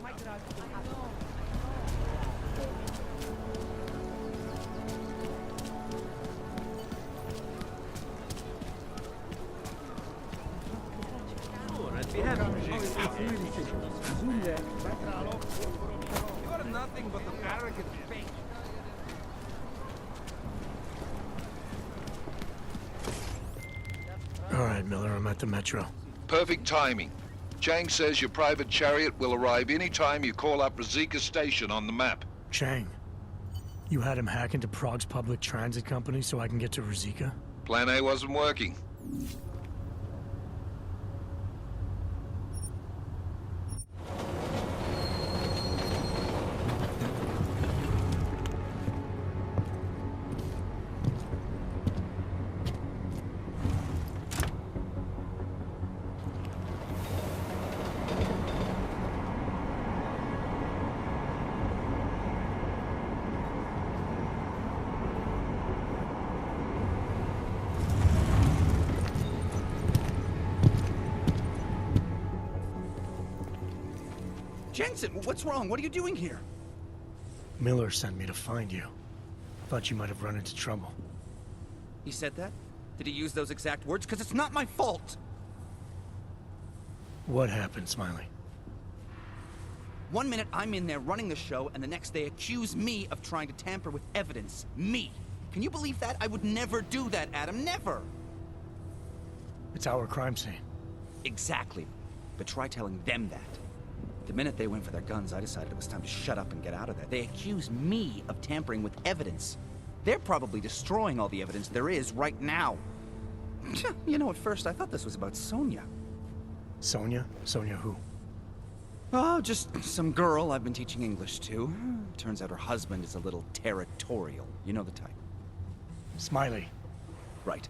You are nothing but an arrogant fake. All right, Miller, I'm at the Metro. Perfect timing. Chang says your private chariot will arrive any time you call up Ruzicka Station on the map. Chang, you had him hack into Prague's public transit company so I can get to Ruzicka? Plan A wasn't working. Jensen, what's wrong? What are you doing here? Miller sent me to find you. Thought you might have run into trouble. He said that? Did he use those exact words? Because it's not my fault! What happened, Smiley? One minute I'm in there running the show, and the next they accuse me of trying to tamper with evidence. Me! Can you believe that? I would never do that, Adam. Never! It's our crime scene. Exactly. But try telling them that. The minute they went for their guns, I decided it was time to shut up and get out of there. They accuse me of tampering with evidence. They're probably destroying all the evidence there is right now. You know, at first I thought this was about Sonia. Sonia? Sonia who? Oh, just some girl I've been teaching English to. Turns out her husband is a little territorial. You know the type. Smiley. Right.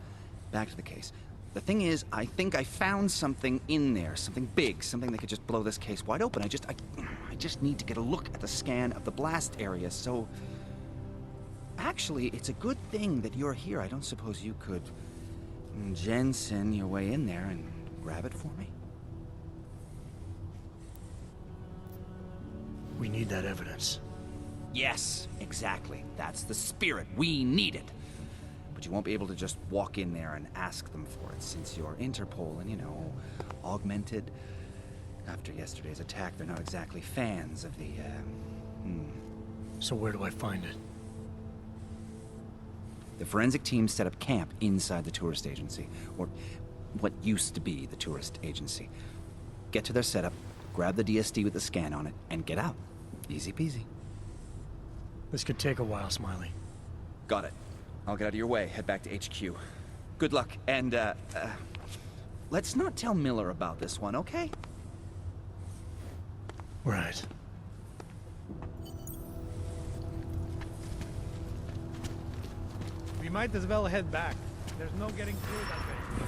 Back to the case. The thing is, I think I found something in there. Something big. Something that could just blow this case wide open. I just need to get a look at the scan of the blast area, so... Actually, it's a good thing that you're here. I don't suppose you could... Jensen your way in there and grab it for me? We need that evidence. Yes, exactly. That's the spirit. We need it. But you won't be able to just walk in there and ask them for it, since you're Interpol and, you know, augmented. After yesterday's attack, they're not exactly fans of the, So where do I find it? The forensic team set up camp inside the tourist agency, or what used to be the tourist agency. Get to their setup, grab the DSD with the scan on it, and get out. Easy peasy. This could take a while, Smiley. Got it. I'll get out of your way, head back to HQ. Good luck, and, let's not tell Miller about this one, okay? Right. We might as well head back. There's no getting through that way.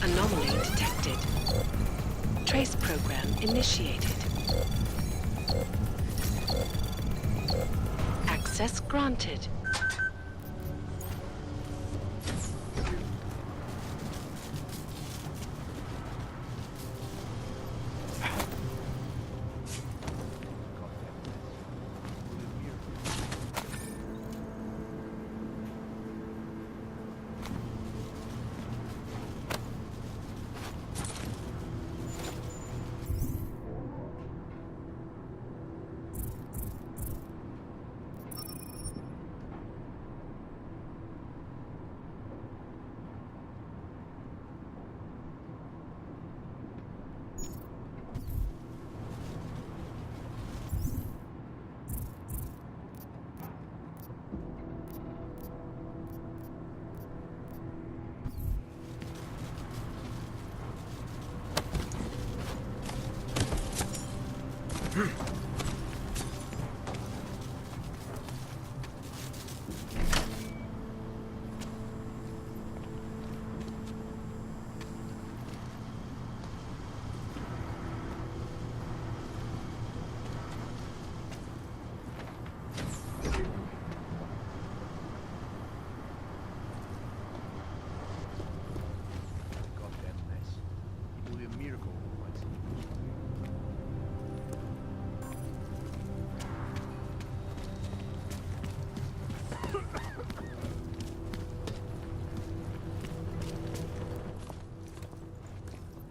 Anomaly detected. Trace program initiated. Access granted.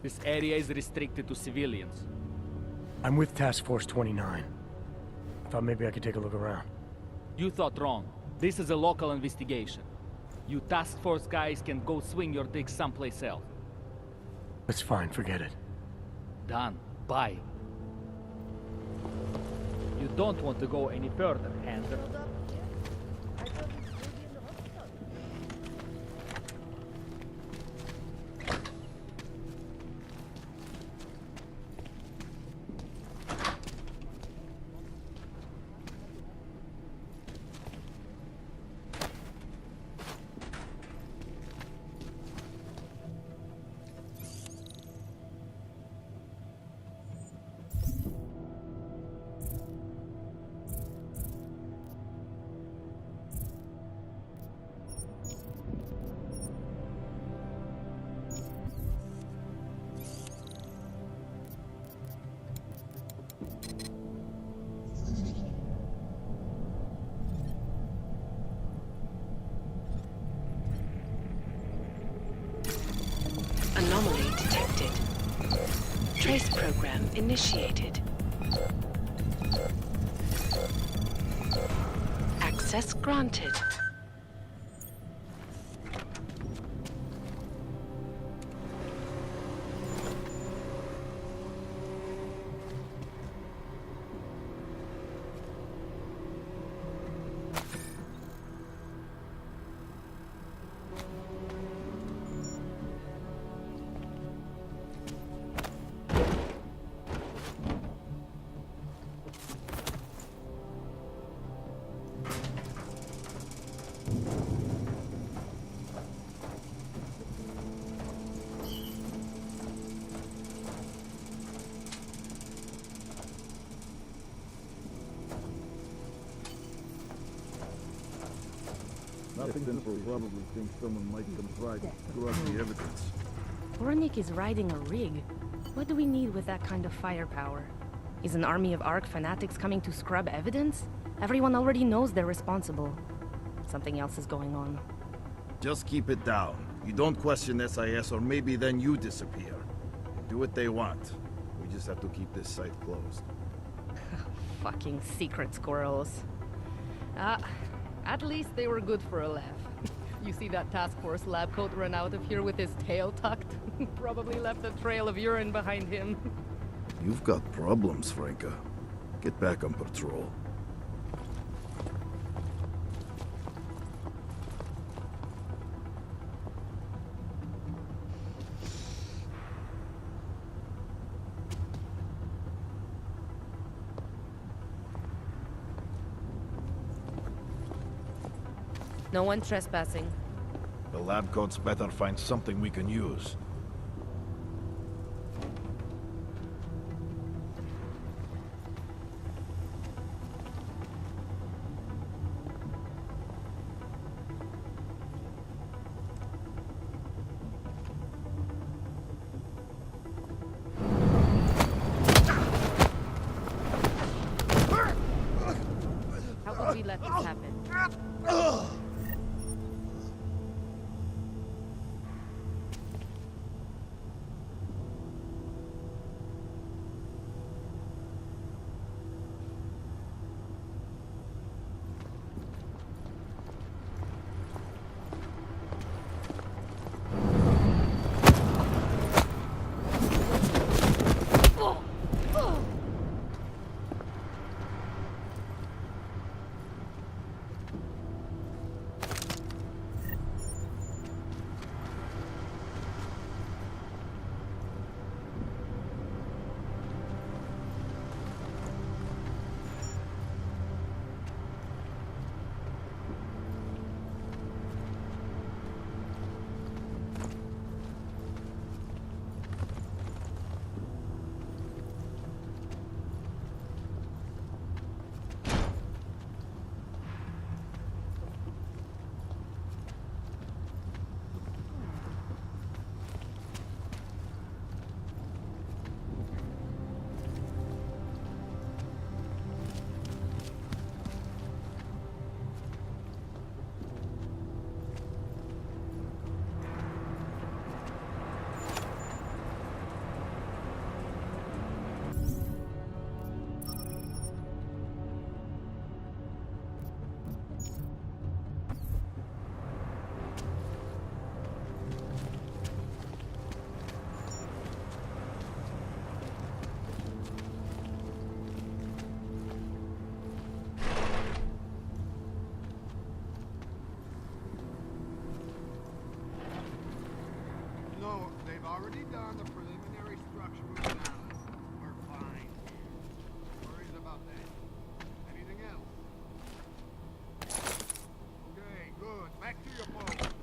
This area is restricted to civilians. I'm with Task Force 29. I thought maybe I could take a look around. You thought wrong. This is a local investigation. You task force guys can go swing your dick someplace else. That's fine, forget it. Done. Bye. You don't want to go any further, Hander. Anomaly detected. Trace program initiated. Access granted. Nothing simple. Probably think someone might come try to screw up the evidence. Vornik is riding a rig. What do we need with that kind of firepower? Is an army of Ark fanatics coming to scrub evidence? Everyone already knows they're responsible. Something else is going on. Just keep it down. You don't question SIS, or maybe then you disappear. Do what they want. We just have to keep this site closed. Fucking secret squirrels. At least they were good for a laugh. You see that task force lab coat run out of here with his tail tucked? Probably left a trail of urine behind him. You've got problems, Franca. Get back on patrol. No one trespassing. The lab coats better find something we can use. How could we let this happen? I've already done the preliminary structural analysis. We're fine. No worries about that. Anything else? Okay, good. Back to your post.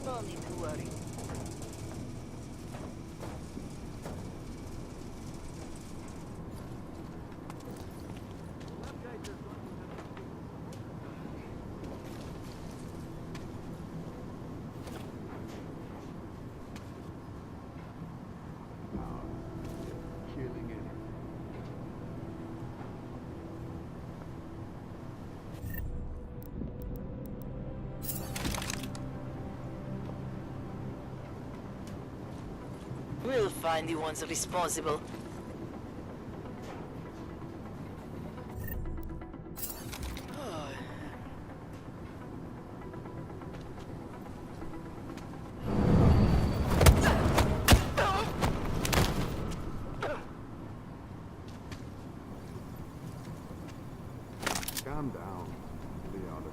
No need to worry. Killing it. We'll find the ones responsible. Calm down. The other.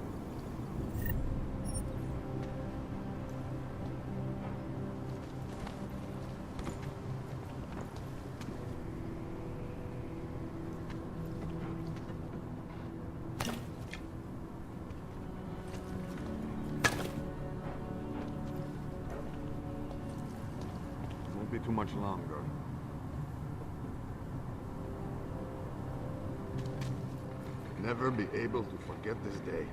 Won't be too much longer. Never be able to forget this day.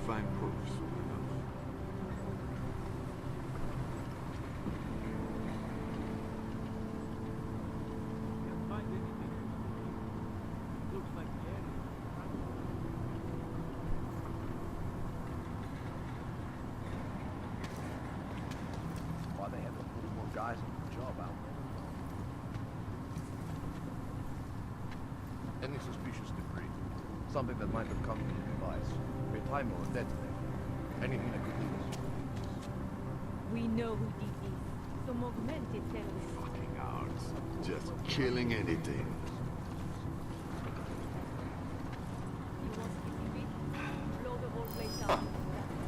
find proofs. Who knows? Can't find anything. Looks like the area. Why they have to put more guys on the job out there? Any suspicious debris? Something that might have come from the device. A timer or detonator. Anything that could lead us. We know who did this. Some augmented terrorists. Fucking ours. Just killing anything. You want to keep it? Blow the whole place down.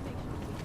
Make sure we get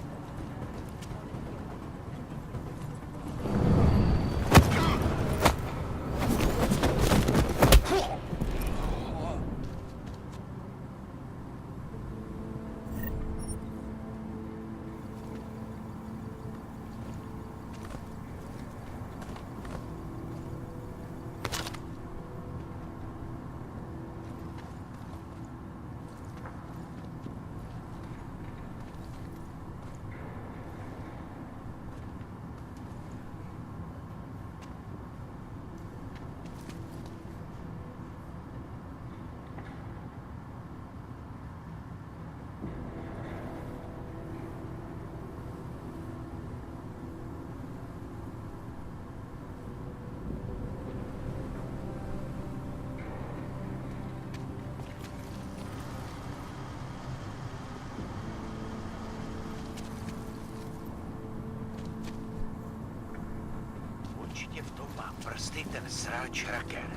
Určitě v tom má prsty ten sráč raker.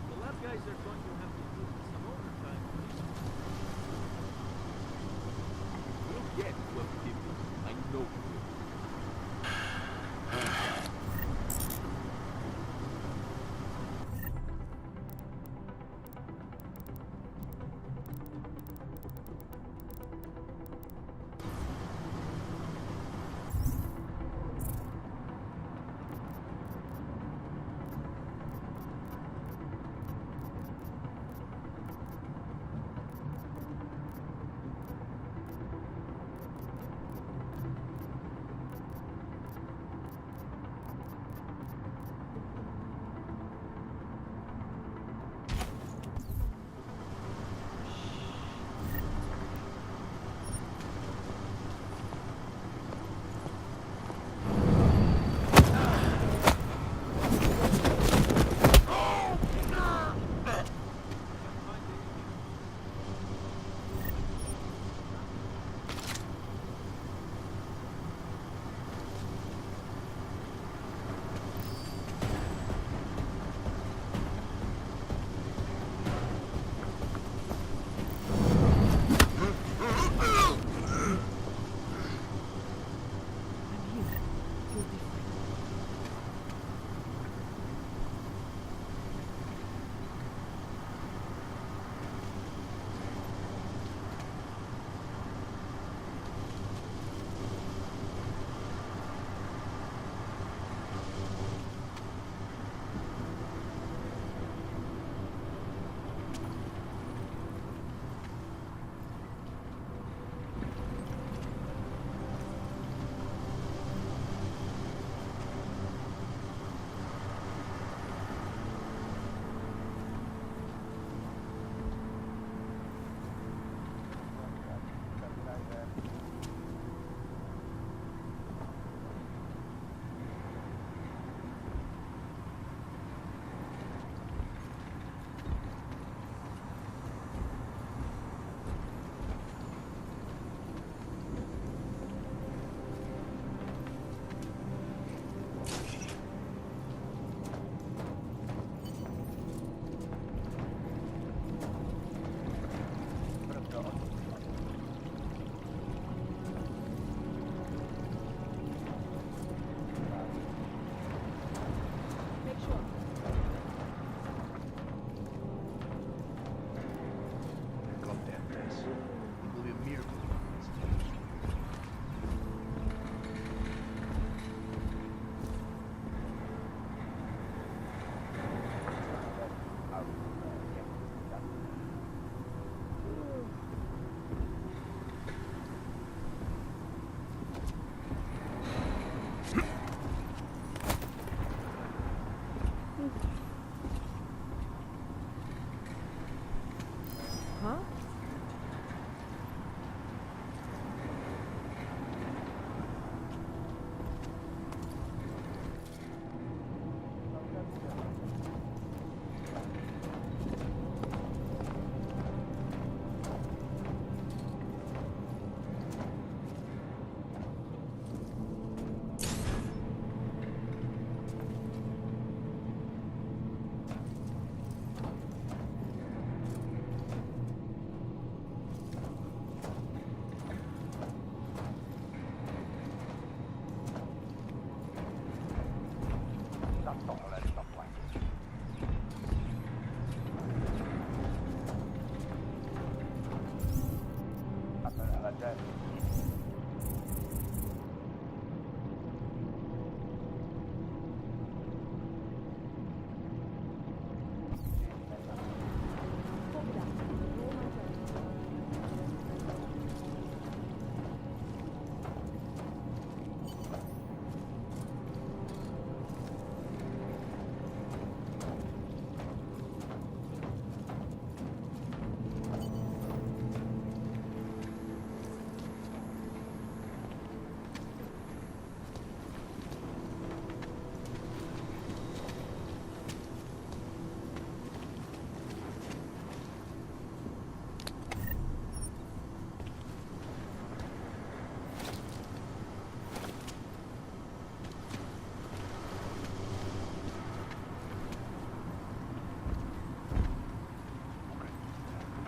The lab guys are going to have to do some overtime. We'll get what we give you. I know we will.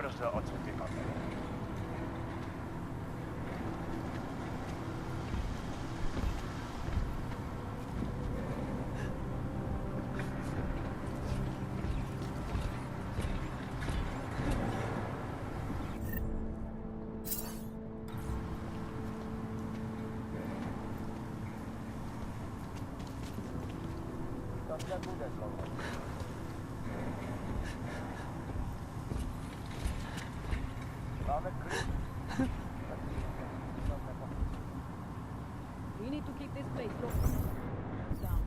Proszę o certyfikat. We need to keep this place locked down.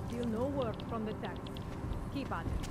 Still no word from the tax. Keep at it.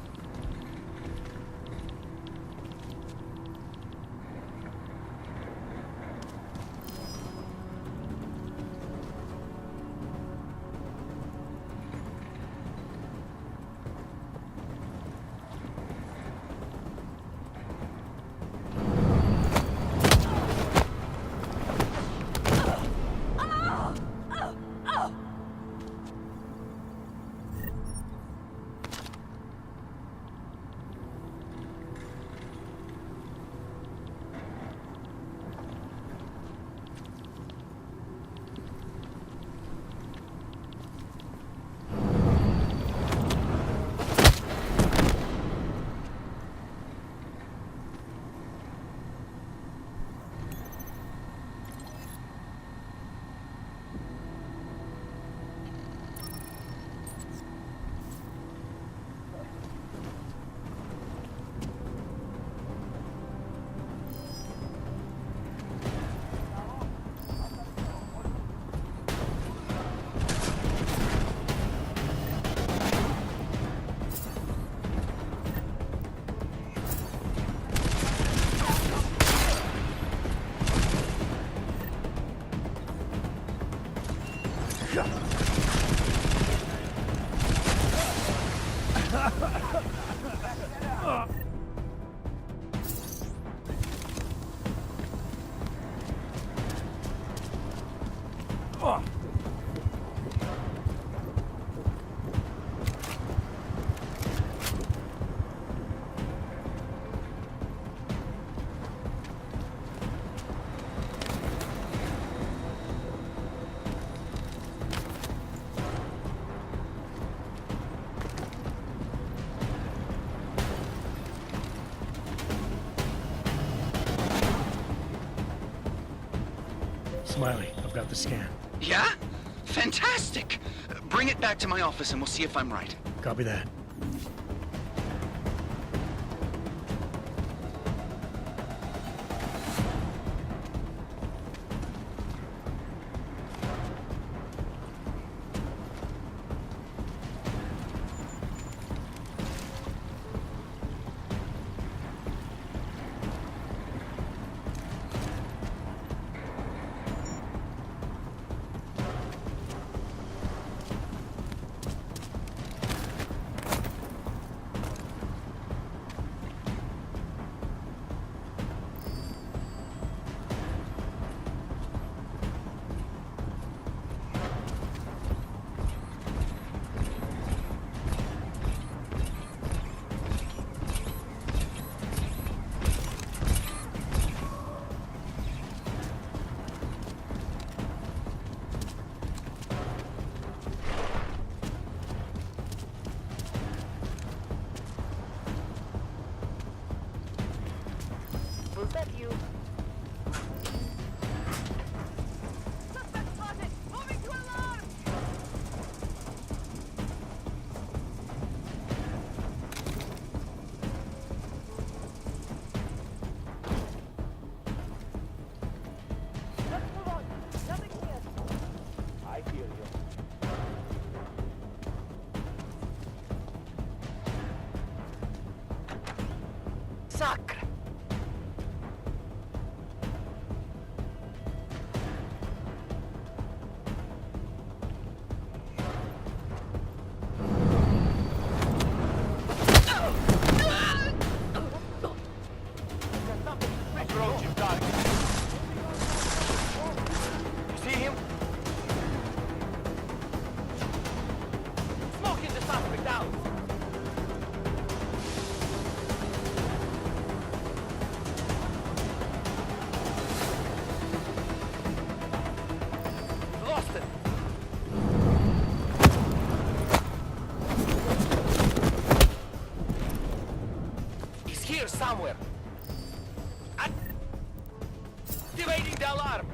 Smiley, I've got the scan. Yeah? Fantastic! Bring it back to my office and we'll see if I'm right. Copy that. you. Suspect spotted! Moving to alarm! Let's move on. Nothing here. I hear you. Sacre! Approach him, target. You see him? Smoking the suspect out. Lost it. He's here somewhere. Activating the alarm.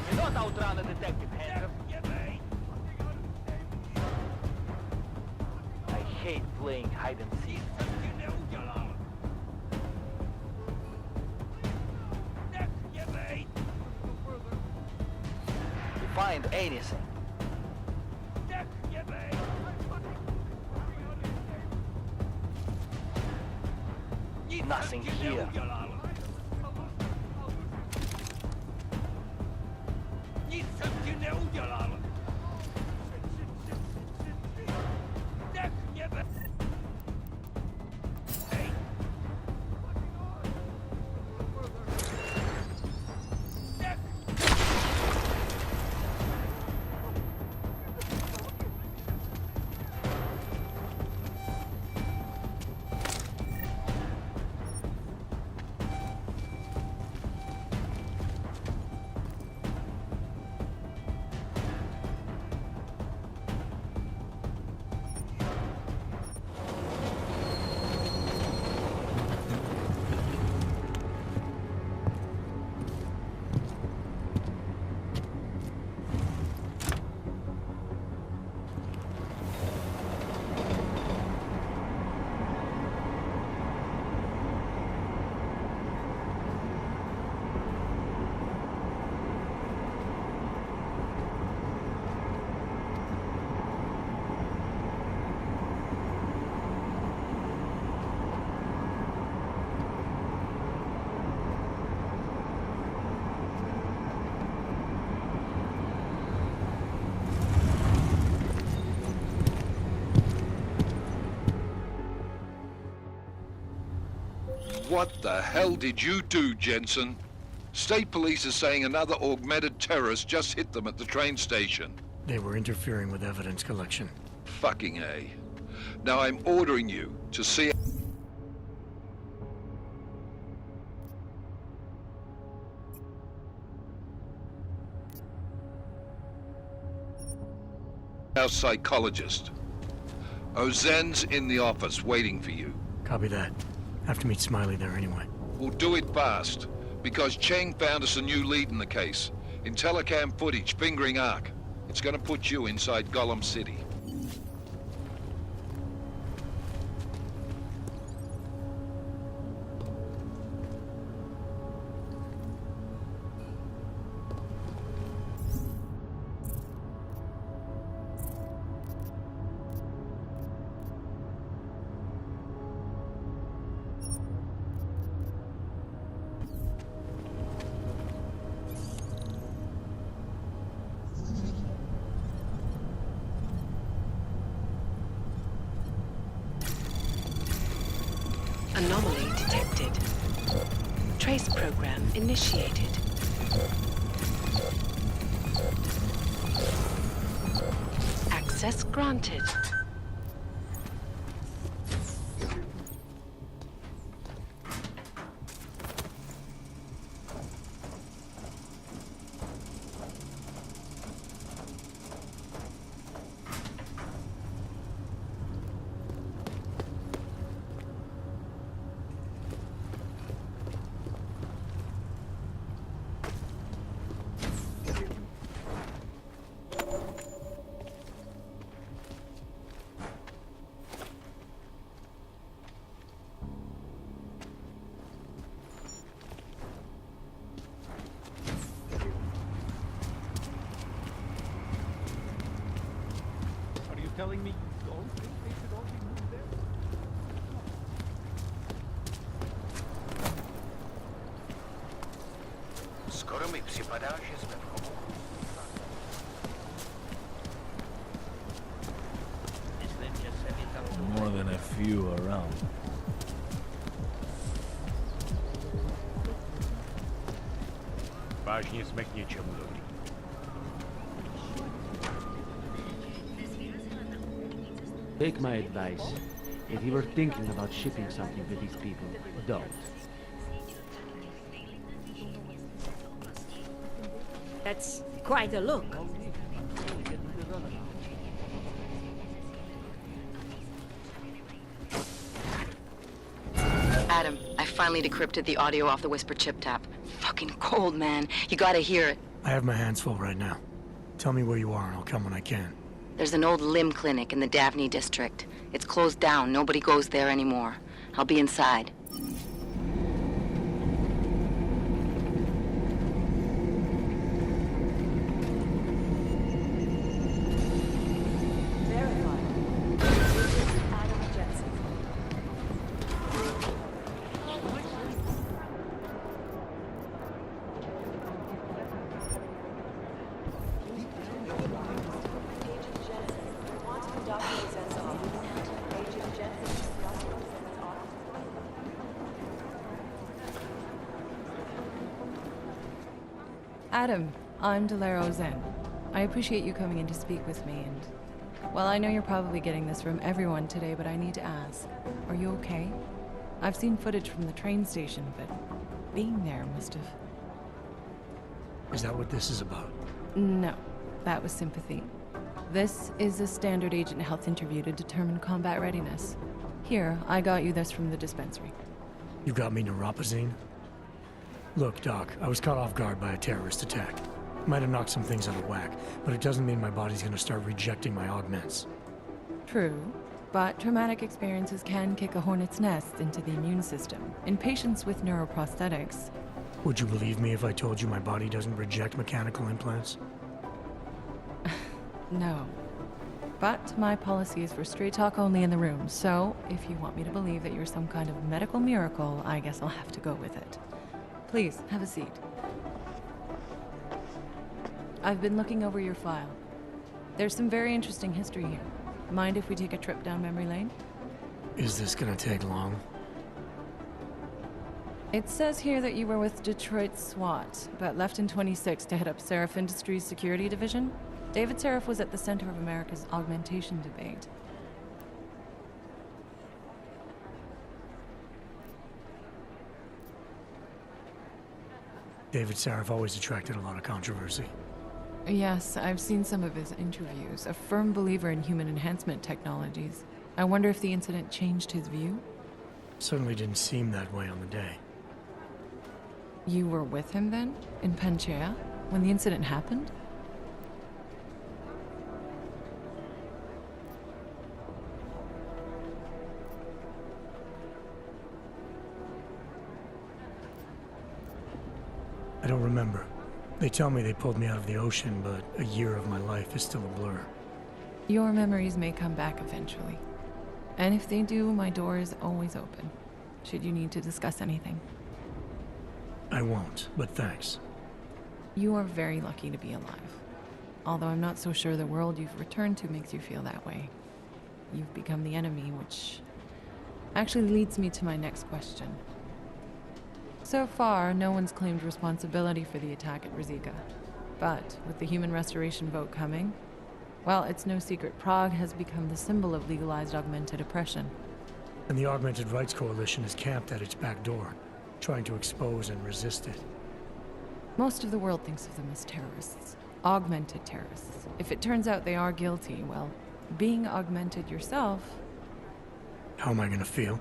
You don't outrun a detective, Henry. I hate playing hide and seek. You find anything. Nothing here. What the hell did you do, Jensen? State police is saying another augmented terrorist just hit them at the train station. They were interfering with evidence collection. Fucking A. Now I'm ordering you to see our psychologist. Ozen's in the office waiting for you. Copy that. Have to meet Smiley there anyway. We'll do it fast, because Cheng found us a new lead in the case. In telecam footage fingering Ark. It's gonna put you inside Gollum City. Anomaly detected. Trace program initiated. Access granted. Are you telling me you don't think they should all be moved there? Скоро ми всі подальші зверху. More than a few around. Важнее смертнее, чем удобнее. Take my advice. If you were thinking about shipping something to these people, don't. That's quite a look. Adam, I finally decrypted the audio off the Whisper chip tap. Fucking cold, man. You gotta hear it. I have my hands full right now. Tell me where you are and I'll come when I can. There's an old limb clinic in the Davney district. It's closed down. Nobody goes there anymore. I'll be inside. Adam, I'm Delaro Zen. I appreciate you coming in to speak with me, and well, I know you're probably getting this from everyone today, but I need to ask, are you okay? I've seen footage from the train station, but being there must have... Is that what this is about? No, that was sympathy. This is a standard agent health interview to determine combat readiness. Here, I got you this from the dispensary. You got me neuropazine? Look, Doc, I was caught off guard by a terrorist attack. Might have knocked some things out of whack, but it doesn't mean my body's gonna start rejecting my augments. True, but traumatic experiences can kick a hornet's nest into the immune system. In patients with neuroprosthetics... Would you believe me if I told you my body doesn't reject mechanical implants? No. But my policy is for straight talk only in the room, so if you want me to believe that you're some kind of medical miracle, I guess I'll have to go with it. Please, have a seat. I've been looking over your file. There's some very interesting history here. Mind if we take a trip down memory lane? Is this gonna take long? It says here that you were with Detroit SWAT, but left in 26 to head up Seraph Industries' security division. David Seraph was at the center of America's augmentation debate. David Seraph always attracted a lot of controversy. Yes, I've seen some of his interviews. A firm believer in human enhancement technologies. I wonder if the incident changed his view? Certainly didn't seem that way on the day. You were with him then? In Panchea? When the incident happened? I don't remember. They tell me they pulled me out of the ocean, but a year of my life is still a blur. Your memories may come back eventually. And if they do, my door is always open, should you need to discuss anything. I won't, but thanks. You are very lucky to be alive. Although I'm not so sure the world you've returned to makes you feel that way. You've become the enemy, which actually leads me to my next question. So far, no one's claimed responsibility for the attack at Ruzicka. But with the human restoration vote coming, well, it's no secret Prague has become the symbol of legalized augmented oppression. And the Augmented Rights Coalition is camped at its back door, trying to expose and resist it. Most of the world thinks of them as terrorists. Augmented terrorists. If it turns out they are guilty, well, being augmented yourself... How am I gonna feel?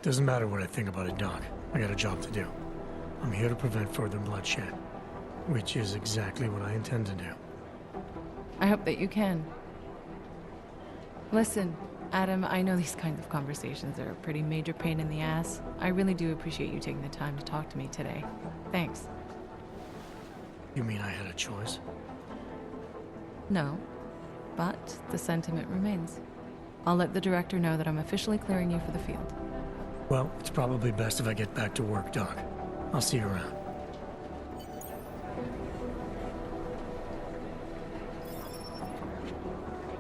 Doesn't matter what I think about it, Doc. I got a job to do. I'm here to prevent further bloodshed, which is exactly what I intend to do. I hope that you can. Listen, Adam, I know these kinds of conversations are a pretty major pain in the ass. I really do appreciate you taking the time to talk to me today. Thanks. You mean I had a choice? No, but the sentiment remains. I'll let the director know that I'm officially clearing you for the field. Well, it's probably best if I get back to work, Doc. I'll see you around.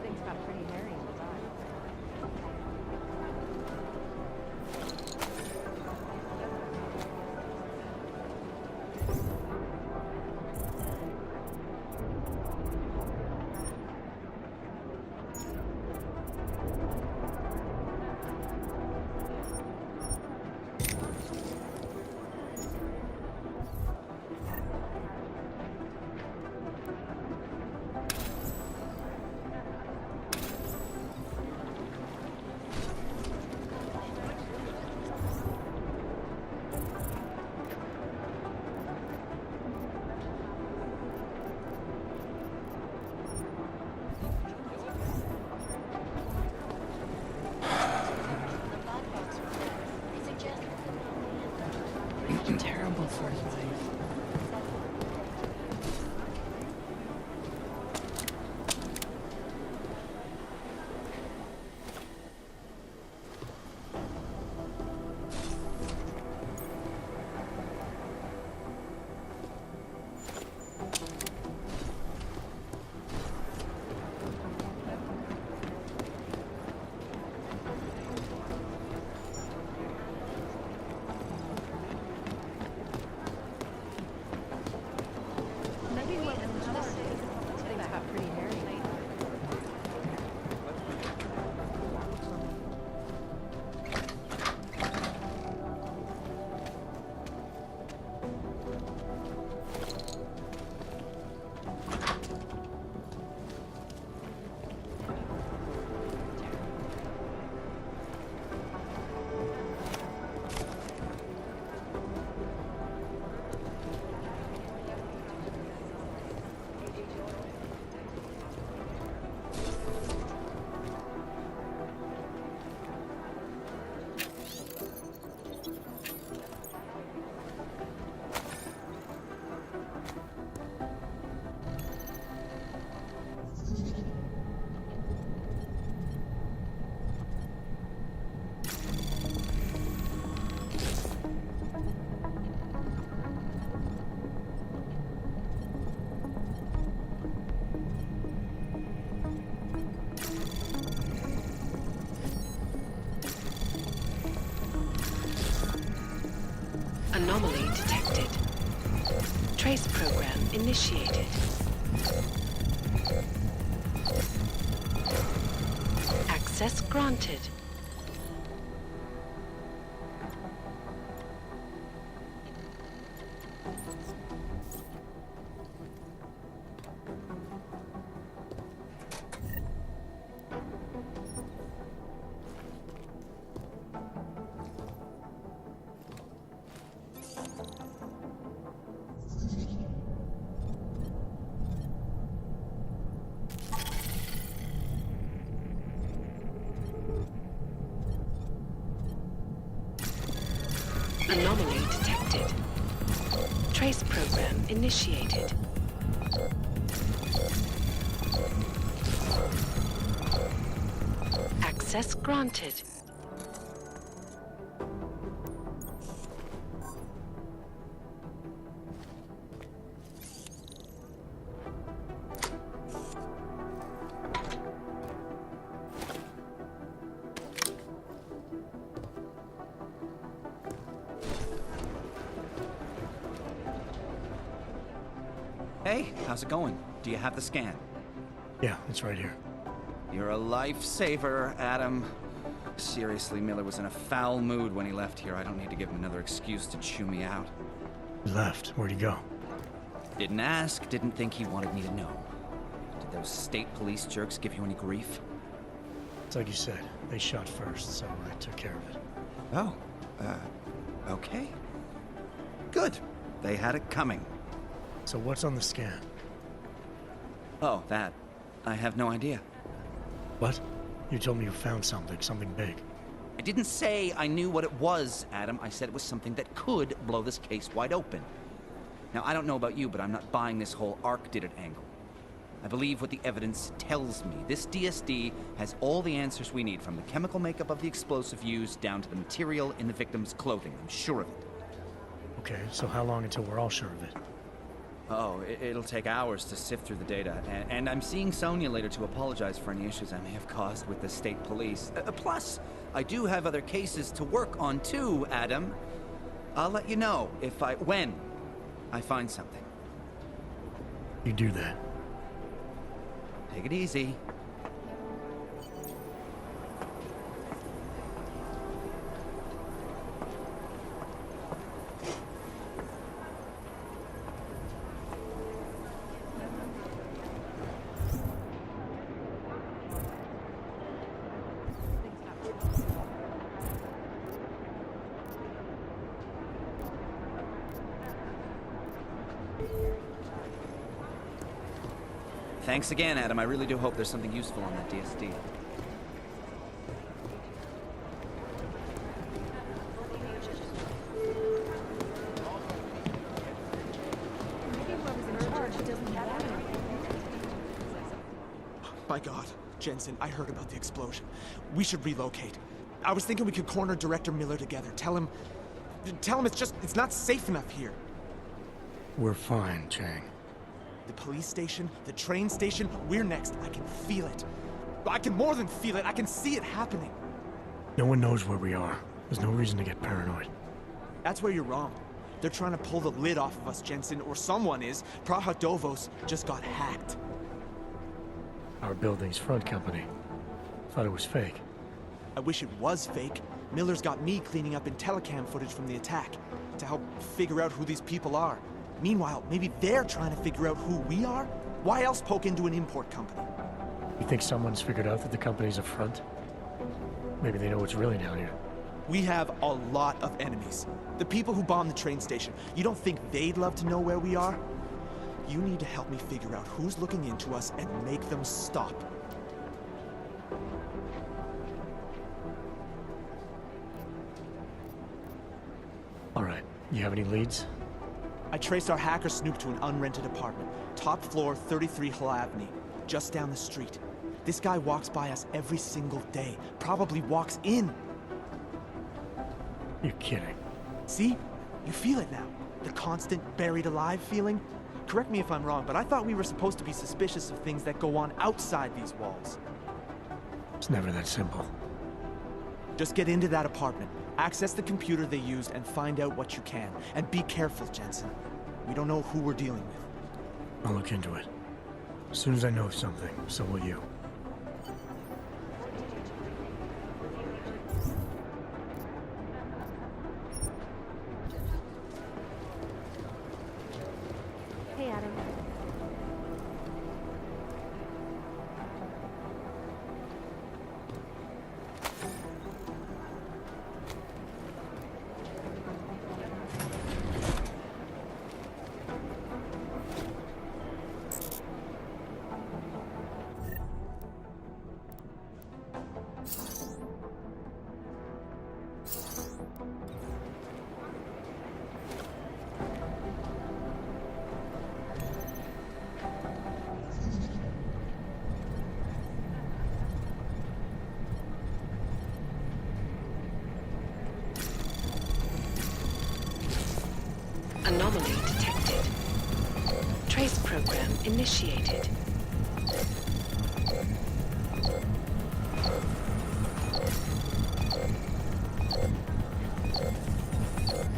Things got pretty hairy inside. Terrible for his life. Anomaly detected. Trace program initiated. Access granted. Anomaly detected. Trace program initiated. Access granted. Hey, how's it going? Do you have the scan? Yeah, it's right here. You're a lifesaver, Adam. Seriously, Miller was in a foul mood when he left here. I don't need to give him another excuse to chew me out. He left. Where'd he go? Didn't ask, didn't think he wanted me to know. Did those state police jerks give you any grief? It's like you said. They shot first, so I took care of it. Oh, okay. Good. They had it coming. So what's on the scan? Oh, that. I have no idea. What? You told me you found something big. I didn't say I knew what it was, Adam. I said it was something that could blow this case wide open. Now, I don't know about you, but I'm not buying this whole Ark did it angle. I believe what the evidence tells me. This DSD has all the answers we need, from the chemical makeup of the explosive used down to the material in the victim's clothing. I'm sure of it. Okay, so how long until we're all sure of it? Oh, it'll take hours to sift through the data, and I'm seeing Sonia later to apologize for any issues I may have caused with the state police. Plus, I do have other cases to work on too, Adam. I'll let you know when I find something. You do that. Take it easy. Thanks again, Adam. I really do hope there's something useful on that DSD. By God, Jensen, I heard about the explosion. We should relocate. I was thinking we could corner Director Miller together. Tell him it's not safe enough here. We're fine, Chang. The police station, the train station, we're next. I can feel it. I can more than feel it. I can see it happening. No one knows where we are. There's no reason to get paranoid. That's where you're wrong. They're trying to pull the lid off of us, Jensen, or someone is. Praha Dovos just got hacked. Our building's front company. Thought it was fake. I wish it was fake. Miller's got me cleaning up IntelliCam footage from the attack to help figure out who these people are. Meanwhile, maybe they're trying to figure out who we are? Why else poke into an import company? You think someone's figured out that the company's a front? Maybe they know what's really down here. We have a lot of enemies. The people who bombed the train station. You don't think they'd love to know where we are? You need to help me figure out who's looking into us and make them stop. All right. You have any leads? I traced our hacker snoop to an unrented apartment. Top floor, 33 Hlavny, just down the street. This guy walks by us every single day. Probably walks in. You're kidding. See? You feel it now. The constant buried alive feeling. Correct me if I'm wrong, but I thought we were supposed to be suspicious of things that go on outside these walls. It's never that simple. Just get into that apartment, access the computer they used, and find out what you can. And be careful, Jensen. We don't know who we're dealing with. I'll look into it. As soon as I know something, so will you. Hey, Adam. Anomaly detected. Trace program initiated.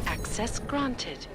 Access granted.